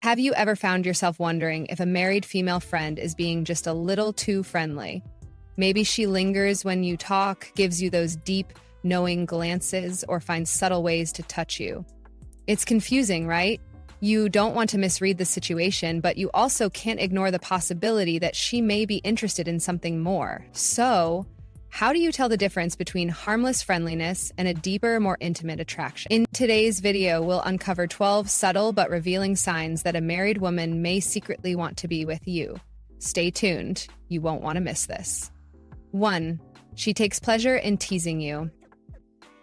Have you ever found yourself wondering if a married female friend is being just a little too friendly? Maybe she lingers when you talk, gives you those deep, knowing glances, or finds subtle ways to touch you. It's confusing, right? You don't want to misread the situation, but you also can't ignore the possibility that she may be interested in something more. So, how do you tell the difference between harmless friendliness and a deeper, more intimate attraction? In today's video, we'll uncover 12 subtle but revealing signs that a married woman may secretly want to be with you. Stay tuned. You won't want to miss this. 1. She takes pleasure in teasing you.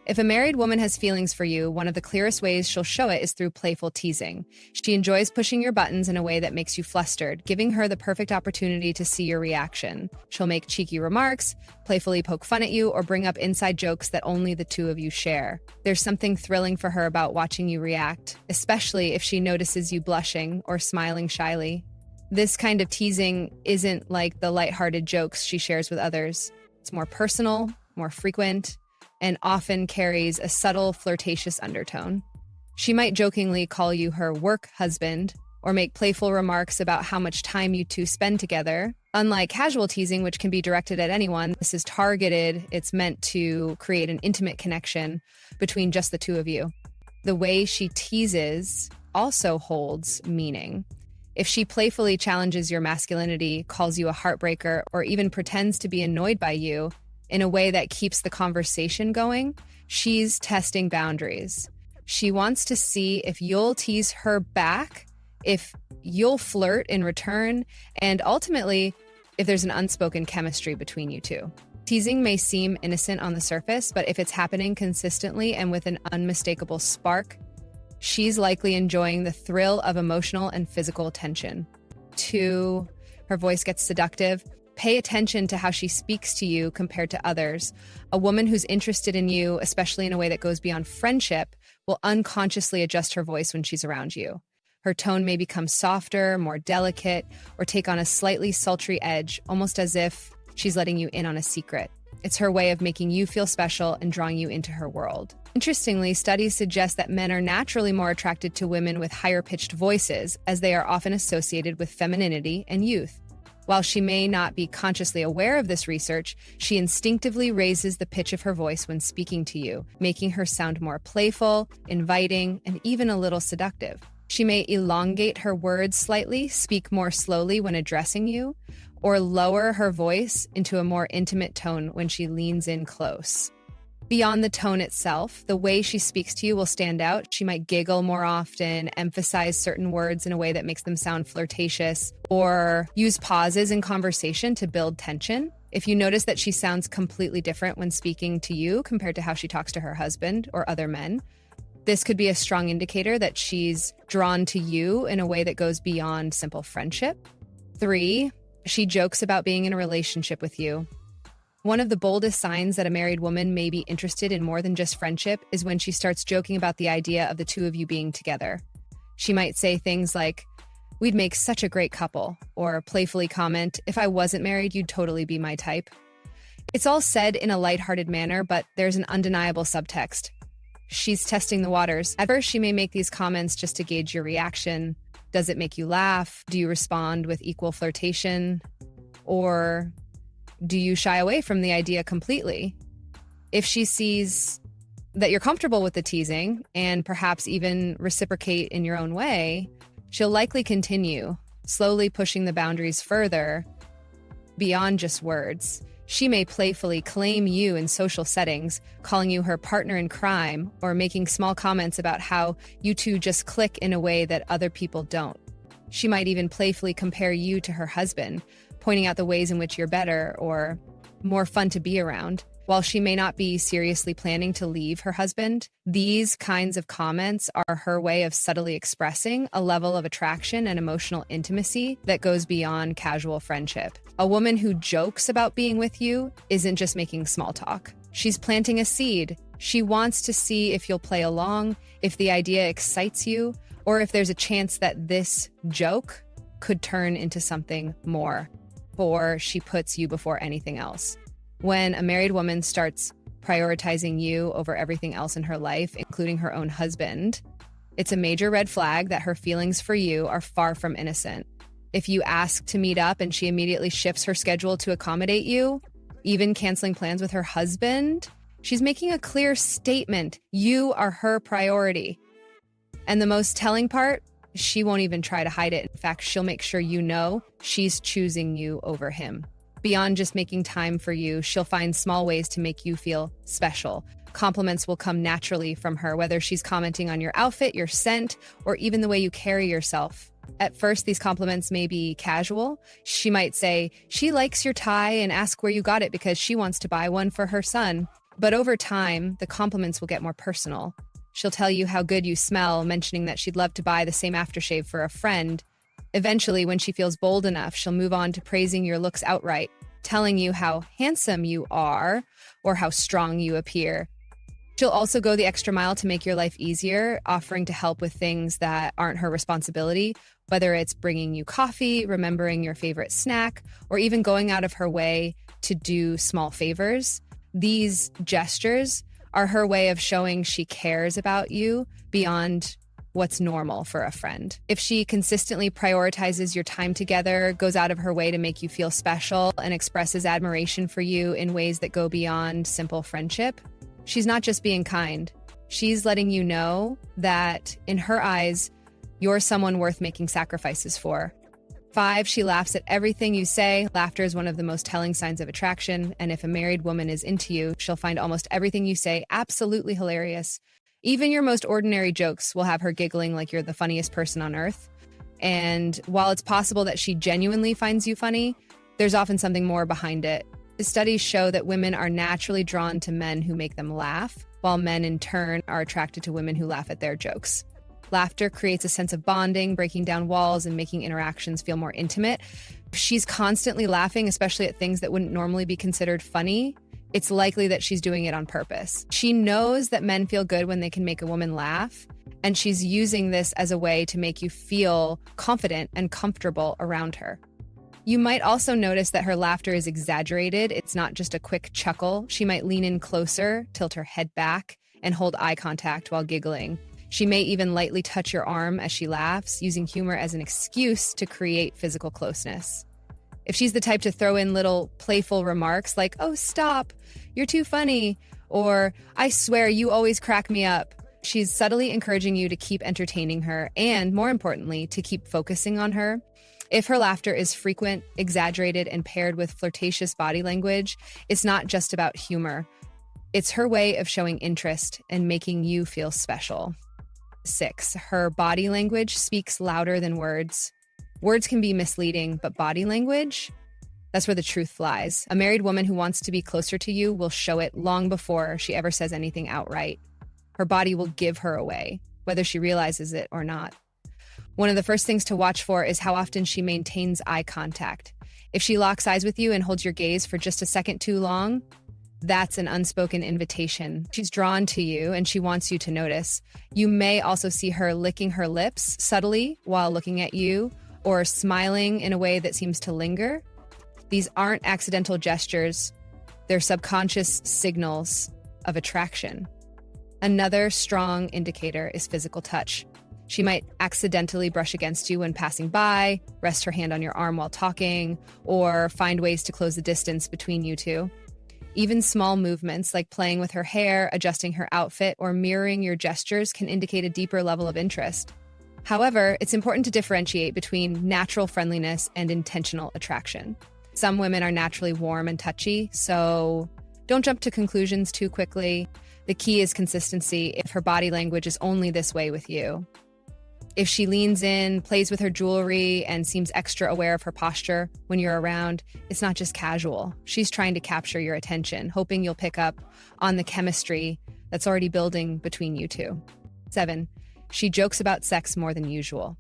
If a married woman has feelings for you, one of the clearest ways she'll show it is through playful teasing. She enjoys pushing your buttons in a way that makes you flustered, giving her the perfect opportunity to see your reaction. She'll make cheeky remarks, playfully poke fun at you, or bring up inside jokes that only the two of you share. There's something thrilling for her about watching you react, especially if she notices you blushing or smiling shyly. This kind of teasing isn't like the lighthearted jokes she shares with others. It's more personal, more frequent, and often carries a subtle, flirtatious undertone. She might jokingly call you her work husband or make playful remarks about how much time you two spend together. Unlike casual teasing, which can be directed at anyone, this is targeted. It's meant to create an intimate connection between just the two of you. The way she teases also holds meaning. If she playfully challenges your masculinity, calls you a heartbreaker, or even pretends to be annoyed by you, in a way that keeps the conversation going, she's testing boundaries. She wants to see if you'll tease her back, if you'll flirt in return, and ultimately, if there's an unspoken chemistry between you two. Teasing may seem innocent on the surface, but if it's happening consistently and with an unmistakable spark, she's likely enjoying the thrill of emotional and physical tension. 2, her voice gets seductive. Pay attention to how she speaks to you compared to others. A woman who's interested in you, especially in a way that goes beyond friendship, will unconsciously adjust her voice when she's around you. Her tone may become softer, more delicate, or take on a slightly sultry edge, almost as if she's letting you in on a secret. It's her way of making you feel special and drawing you into her world. Interestingly, studies suggest that men are naturally more attracted to women with higher-pitched voices, as they are often associated with femininity and youth. While she may not be consciously aware of this research, she instinctively raises the pitch of her voice when speaking to you, making her sound more playful, inviting, and even a little seductive. She may elongate her words slightly, speak more slowly when addressing you, or lower her voice into a more intimate tone when she leans in close. Beyond the tone itself, the way she speaks to you will stand out. She might giggle more often, emphasize certain words in a way that makes them sound flirtatious, or use pauses in conversation to build tension. If you notice that she sounds completely different when speaking to you compared to how she talks to her husband or other men, this could be a strong indicator that she's drawn to you in a way that goes beyond simple friendship. 3, she jokes about being in a relationship with you. One of the boldest signs that a married woman may be interested in more than just friendship is when she starts joking about the idea of the two of you being together. She might say things like, "We'd make such a great couple," or playfully comment, "If I wasn't married, you'd totally be my type." It's all said in a lighthearted manner, but there's an undeniable subtext. She's testing the waters. At first, she may make these comments just to gauge your reaction. Does it make you laugh? Do you respond with equal flirtation? Or do you shy away from the idea completely? If she sees that you're comfortable with the teasing and perhaps even reciprocate in your own way, she'll likely continue, slowly pushing the boundaries further beyond just words. She may playfully claim you in social settings, calling you her partner in crime, or making small comments about how you two just click in a way that other people don't. She might even playfully compare you to her husband, pointing out the ways in which you're better or more fun to be around. While she may not be seriously planning to leave her husband, these kinds of comments are her way of subtly expressing a level of attraction and emotional intimacy that goes beyond casual friendship. A woman who jokes about being with you isn't just making small talk. She's planting a seed. She wants to see if you'll play along, if the idea excites you, or if there's a chance that this joke could turn into something more, or she puts you before anything else. When a married woman starts prioritizing you over everything else in her life, including her own husband, It's a major red flag that her feelings for you are far from innocent. If you ask to meet up and she immediately shifts her schedule to accommodate you, even canceling plans with her husband, she's making a clear statement. You are her priority. And the most telling part, she won't even try to hide it. In fact, she'll make sure you know she's choosing you over him. Beyond just making time for you, she'll find small ways to make you feel special. Compliments will come naturally from her, whether she's commenting on your outfit, your scent, or even the way you carry yourself. At first, these compliments may be casual. She might say, she likes your tie, and ask where you got it because she wants to buy one for her son. But over time, the compliments will get more personal. She'll tell you how good you smell, mentioning that she'd love to buy the same aftershave for a friend. Eventually, when she feels bold enough, she'll move on to praising your looks outright, telling you how handsome you are or how strong you appear. She'll also go the extra mile to make your life easier, offering to help with things that aren't her responsibility, whether it's bringing you coffee, remembering your favorite snack, or even going out of her way to do small favors. These gestures are her way of showing she cares about you beyond what's normal for a friend. If she consistently prioritizes your time together, goes out of her way to make you feel special, and expresses admiration for you in ways that go beyond simple friendship, she's not just being kind. She's letting you know that, in her eyes, you're someone worth making sacrifices for. 5, she laughs at everything you say. Laughter is one of the most telling signs of attraction, and if a married woman is into you, she'll find almost everything you say absolutely hilarious. Even your most ordinary jokes will have her giggling like you're the funniest person on earth. And while it's possible that she genuinely finds you funny, there's often something more behind it. The studies show that women are naturally drawn to men who make them laugh, while men in turn are attracted to women who laugh at their jokes. Laughter creates a sense of bonding, breaking down walls and making interactions feel more intimate. If she's constantly laughing, especially at things that wouldn't normally be considered funny, it's likely that she's doing it on purpose. She knows that men feel good when they can make a woman laugh, and she's using this as a way to make you feel confident and comfortable around her. You might also notice that her laughter is exaggerated. It's not just a quick chuckle. She might lean in closer, tilt her head back, and hold eye contact while giggling. She may even lightly touch your arm as she laughs, using humor as an excuse to create physical closeness. If she's the type to throw in little playful remarks like, "Oh, stop, you're too funny," or "I swear you always crack me up," she's subtly encouraging you to keep entertaining her and, more importantly, to keep focusing on her. If her laughter is frequent, exaggerated, and paired with flirtatious body language, it's not just about humor. It's her way of showing interest and making you feel special. 6, her body language speaks louder than words. Words can be misleading, but body language, that's where the truth lies. A married woman who wants to be closer to you will show it long before she ever says anything outright. Her body will give her away, whether she realizes it or not. One of the first things to watch for is how often she maintains eye contact. If she locks eyes with you and holds your gaze for just a second too long, that's an unspoken invitation. She's drawn to you and she wants you to notice. You may also see her licking her lips subtly while looking at you, or smiling in a way that seems to linger. These aren't accidental gestures. They're subconscious signals of attraction. Another strong indicator is physical touch. She might accidentally brush against you when passing by, rest her hand on your arm while talking, or find ways to close the distance between you two. Even small movements like playing with her hair, adjusting her outfit, or mirroring your gestures can indicate a deeper level of interest. However, it's important to differentiate between natural friendliness and intentional attraction. Some women are naturally warm and touchy, so don't jump to conclusions too quickly. The key is consistency if her body language is only this way with you. If she leans in, plays with her jewelry, and seems extra aware of her posture when you're around, it's not just casual. She's trying to capture your attention, hoping you'll pick up on the chemistry that's already building between you two. 7, she jokes about sex more than usual.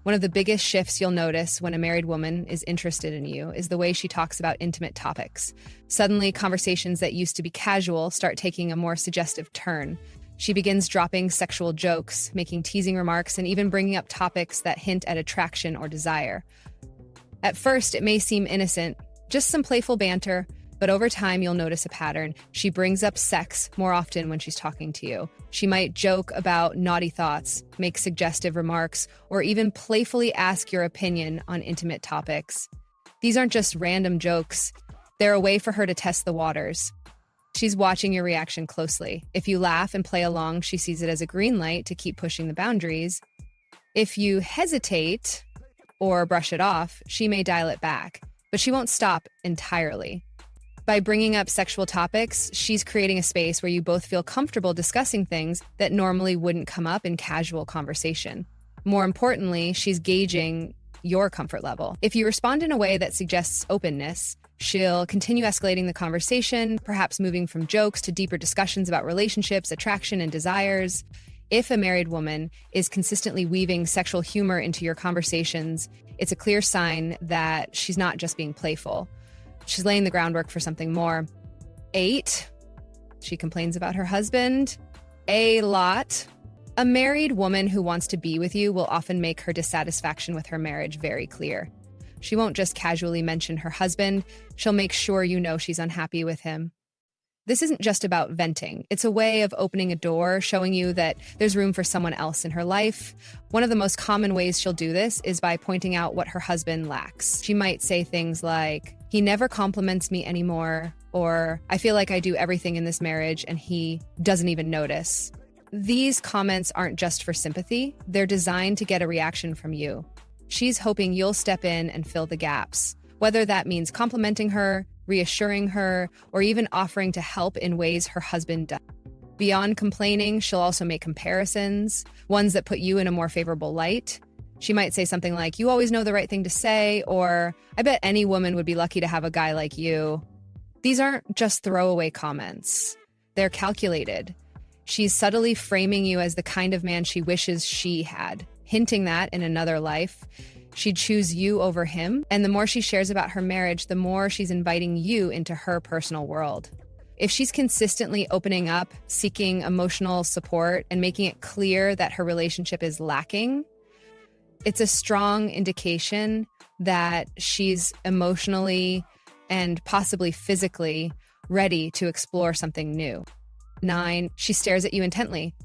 One of the biggest shifts you'll notice when a married woman is interested in you is the way she talks about intimate topics. Suddenly, conversations that used to be casual start taking a more suggestive turn. She begins dropping sexual jokes, making teasing remarks, and even bringing up topics that hint at attraction or desire. At first, it may seem innocent, just some playful banter, But over time, you'll notice a pattern. She brings up sex more often when she's talking to you. She might joke about naughty thoughts, make suggestive remarks, or even playfully ask your opinion on intimate topics. These aren't just random jokes. They're a way for her to test the waters. She's watching your reaction closely. If you laugh and play along, she sees it as a green light to keep pushing the boundaries. If you hesitate or brush it off, she may dial it back, but she won't stop entirely. By bringing up sexual topics, she's creating a space where you both feel comfortable discussing things that normally wouldn't come up in casual conversation. More importantly, she's gauging your comfort level. If you respond in a way that suggests openness, she'll continue escalating the conversation, perhaps moving from jokes to deeper discussions about relationships, attraction, and desires. If a married woman is consistently weaving sexual humor into your conversations, it's a clear sign that she's not just being playful. She's laying the groundwork for something more. 8, she complains about her husband a lot. A married woman who wants to be with you will often make her dissatisfaction with her marriage very clear. She won't just casually mention her husband. She'll make sure you know she's unhappy with him. This isn't just about venting. It's a way of opening a door, showing you that there's room for someone else in her life. One of the most common ways she'll do this is by pointing out what her husband lacks. She might say things like, "He never compliments me anymore," or "I feel like I do everything in this marriage and he doesn't even notice." These comments aren't just for sympathy. They're designed to get a reaction from you. She's hoping you'll step in and fill the gaps, whether that means complimenting her, reassuring her, or even offering to help in ways her husband does. Beyond complaining, she'll also make comparisons, ones that put you in a more favorable light. She might say something like, "You always know the right thing to say," or "I bet any woman would be lucky to have a guy like you." These aren't just throwaway comments. They're calculated. She's subtly framing you as the kind of man she wishes she had, hinting that in another life, she'd choose you over him. And the more she shares about her marriage, the more she's inviting you into her personal world. If she's consistently opening up, seeking emotional support, and making it clear that her relationship is lacking, it's a strong indication that she's emotionally and possibly physically ready to explore something new. 9, she stares at you intently.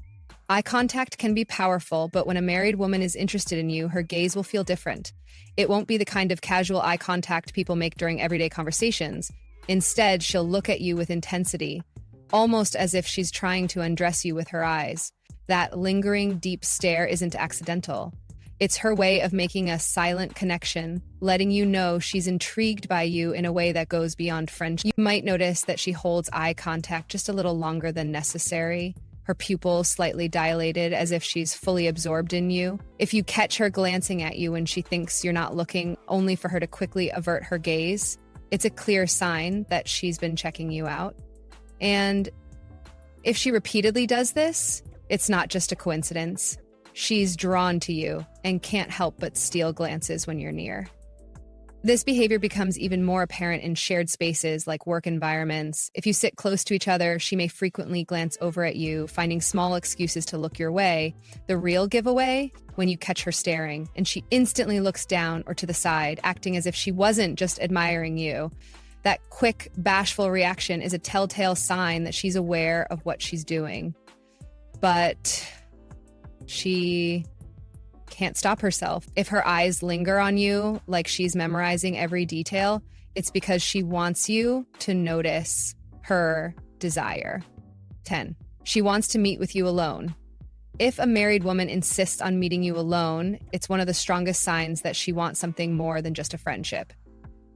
Eye contact can be powerful, but when a married woman is interested in you, her gaze will feel different. It won't be the kind of casual eye contact people make during everyday conversations. Instead, she'll look at you with intensity, almost as if she's trying to undress you with her eyes. That lingering, deep stare isn't accidental. It's her way of making a silent connection, letting you know she's intrigued by you in a way that goes beyond friendship. You might notice that she holds eye contact just a little longer than necessary, her pupils slightly dilated as if she's fully absorbed in you. If you catch her glancing at you when she thinks you're not looking, only for her to quickly avert her gaze, it's a clear sign that she's been checking you out. And if she repeatedly does this, it's not just a coincidence. She's drawn to you and can't help but steal glances when you're near. This behavior becomes even more apparent in shared spaces like work environments. If you sit close to each other, she may frequently glance over at you, finding small excuses to look your way. The real giveaway, when you catch her staring and she instantly looks down or to the side, acting as if she wasn't just admiring you. That quick, bashful reaction is a telltale sign that she's aware of what she's doing. But she can't stop herself. If her eyes linger on you like she's memorizing every detail, it's because she wants you to notice her desire. 10, she wants to meet with you alone. If a married woman insists on meeting you alone, it's one of the strongest signs that she wants something more than just a friendship.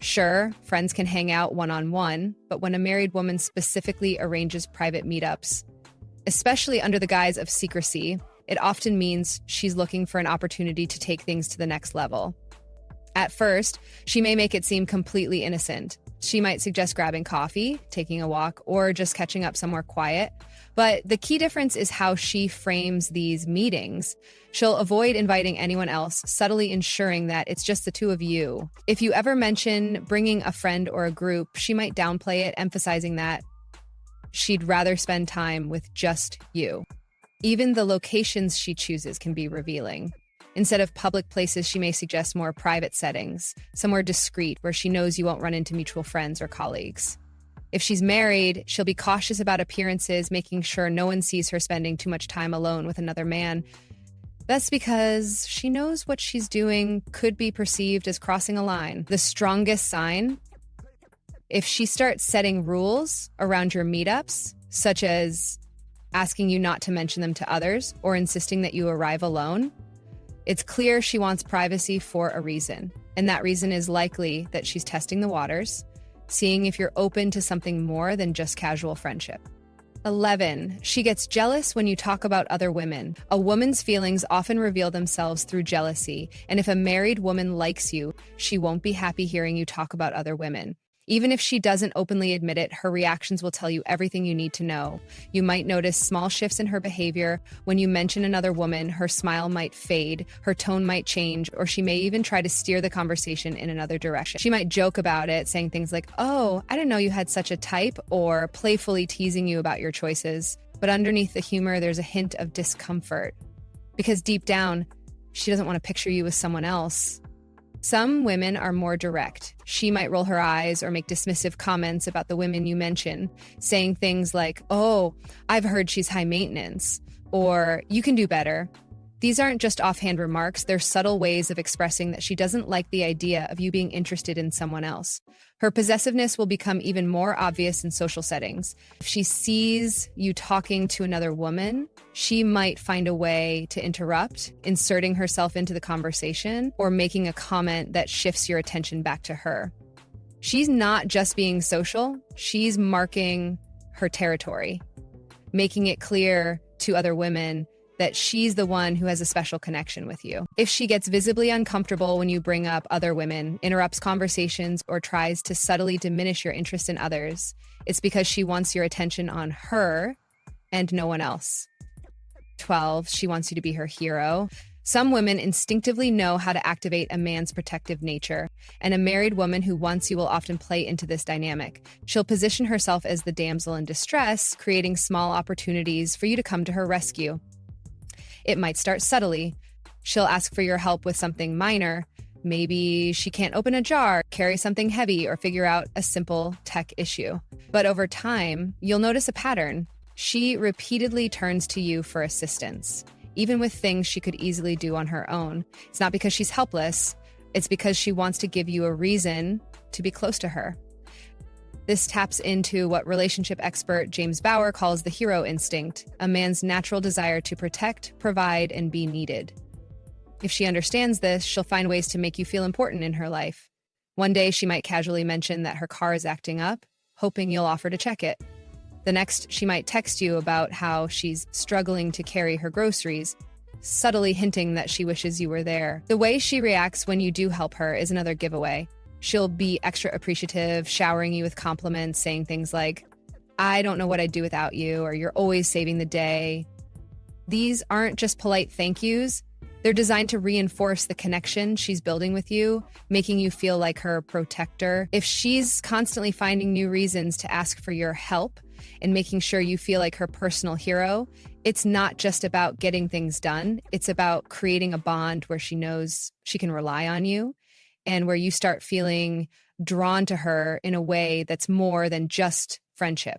Sure, friends can hang out one-on-one, but when a married woman specifically arranges private meetups, especially under the guise of secrecy, it often means she's looking for an opportunity to take things to the next level. At first, she may make it seem completely innocent. She might suggest grabbing coffee, taking a walk, or just catching up somewhere quiet. But the key difference is how she frames these meetings. She'll avoid inviting anyone else, subtly ensuring that it's just the two of you. If you ever mention bringing a friend or a group, she might downplay it, emphasizing that she'd rather spend time with just you. Even the locations she chooses can be revealing. Instead of public places, she may suggest more private settings, somewhere discreet where she knows you won't run into mutual friends or colleagues. If she's married, she'll be cautious about appearances, making sure no one sees her spending too much time alone with another man. That's because she knows what she's doing could be perceived as crossing a line. The strongest sign, if she starts setting rules around your meetups, such as asking you not to mention them to others or insisting that you arrive alone, it's clear she wants privacy for a reason. And that reason is likely that she's testing the waters, seeing if you're open to something more than just casual friendship. 11. She gets jealous when you talk about other women. A woman's feelings often reveal themselves through jealousy, and if a married woman likes you, she won't be happy hearing you talk about other women. Even if she doesn't openly admit it, her reactions will tell you everything you need to know. You might notice small shifts in her behavior. When you mention another woman, her smile might fade, her tone might change, or she may even try to steer the conversation in another direction. She might joke about it, saying things like, "Oh, I didn't know you had such a type," or playfully teasing you about your choices. But underneath the humor, there's a hint of discomfort. Because deep down, she doesn't want to picture you with someone else. Some women are more direct. She might roll her eyes or make dismissive comments about the women you mention, saying things like, "Oh, I've heard she's high maintenance," or "You can do better." These aren't just offhand remarks, they're subtle ways of expressing that she doesn't like the idea of you being interested in someone else. Her possessiveness will become even more obvious in social settings. If she sees you talking to another woman, she might find a way to interrupt, inserting herself into the conversation, or making a comment that shifts your attention back to her. She's not just being social, she's marking her territory, making it clear to other women that she's the one who has a special connection with you. If she gets visibly uncomfortable when you bring up other women, interrupts conversations, or tries to subtly diminish your interest in others, it's because she wants your attention on her and no one else. 12, she wants you to be her hero. Some women instinctively know how to activate a man's protective nature, and a married woman who wants you will often play into this dynamic. She'll position herself as the damsel in distress, creating small opportunities for you to come to her rescue. It might start subtly. She'll ask for your help with something minor. Maybe she can't open a jar, carry something heavy, or figure out a simple tech issue. But over time, you'll notice a pattern. She repeatedly turns to you for assistance, even with things she could easily do on her own. It's not because she's helpless, it's because she wants to give you a reason to be close to her. This taps into what relationship expert James Bauer calls the hero instinct, a man's natural desire to protect, provide, and be needed. If she understands this, she'll find ways to make you feel important in her life. One day, she might casually mention that her car is acting up, hoping you'll offer to check it. The next, she might text you about how she's struggling to carry her groceries, subtly hinting that she wishes you were there. The way she reacts when you do help her is another giveaway. She'll be extra appreciative, showering you with compliments, saying things like, "I don't know what I'd do without you," or "You're always saving the day." These aren't just polite thank yous. They're designed to reinforce the connection she's building with you, making you feel like her protector. If she's constantly finding new reasons to ask for your help and making sure you feel like her personal hero, it's not just about getting things done. It's about creating a bond where she knows she can rely on you, and where you start feeling drawn to her in a way that's more than just friendship.